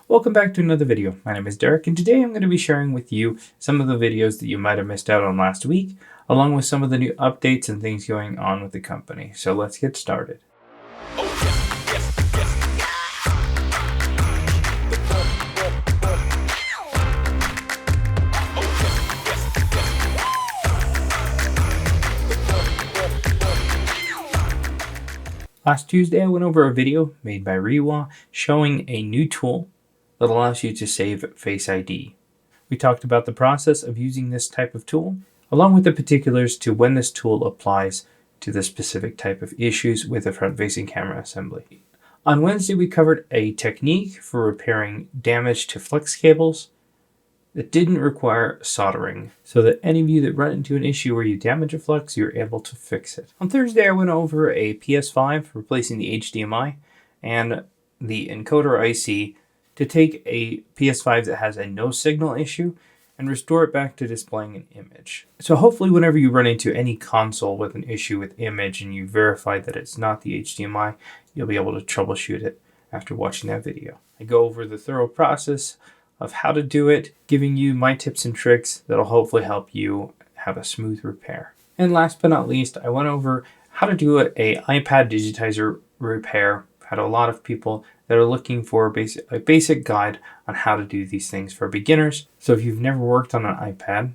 Welcome back to another video. My name is Derek, and today I'm going to be sharing with you some of the videos that you might have missed out on last week, along with some of the new updates and things going on with the company. So let's get started. Last Tuesday, I went over a video made by REWA showing a new tool that allows you to save Face ID. We talked about the process of using this type of tool, along with the particulars to when this tool applies to the specific type of issues with a front-facing camera assembly. On Wednesday, we covered a technique for repairing damage to flex cables that didn't require soldering, so that any of you that run into an issue where you damage a flex, you're able to fix it. On Thursday, I went over a PS5 replacing the HDMI and the encoder IC to take a PS5 that has a no signal issue and restore it back to displaying an image. So hopefully whenever you run into any console with an issue with image and you verify that it's not the HDMI, you'll be able to troubleshoot it after watching that video. I go over the thorough process of how to do it, giving you my tips and tricks that'll hopefully help you have a smooth repair. And last but not least, I went over how to do a iPad Digitizer repair. Had a lot of people that are looking for a basic guide on how to do these things for beginners. So if you've never worked on an iPad,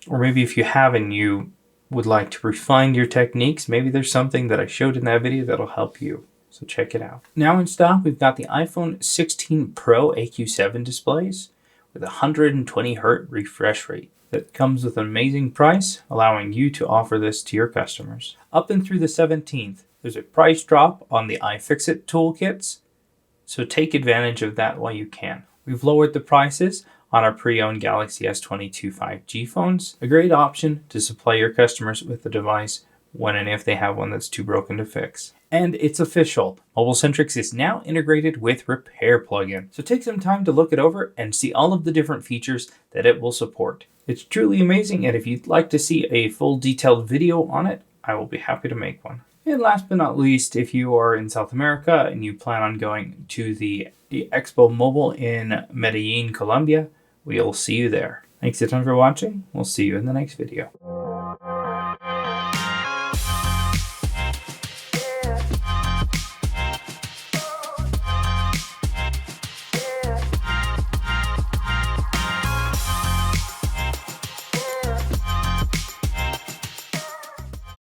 or maybe if you have and you would like to refine your techniques, maybe there's something that I showed in that video that'll help you. So check it out. Now in stock, we've got the iPhone 16 Pro AQ7 displays with a 120Hz refresh rate that comes with an amazing price, allowing you to offer this to your customers. Up and through the 17th, there's a price drop on the iFixit toolkits, so take advantage of that while you can. We've lowered the prices on our pre-owned Galaxy S22 5G phones, a great option to supply your customers with the device when and if they have one that's too broken to fix. And it's official. MobileSentrix is now integrated with Repair plugin. So take some time to look it over and see all of the different features that it will support. It's truly amazing, and if you'd like to see a full detailed video on it, I will be happy to make one. And last but not least, if you are in South America and you plan on going to the ExpoMobile in Medellín, Colombia, we'll see you there. Thanks a ton for watching. We'll see you in the next video.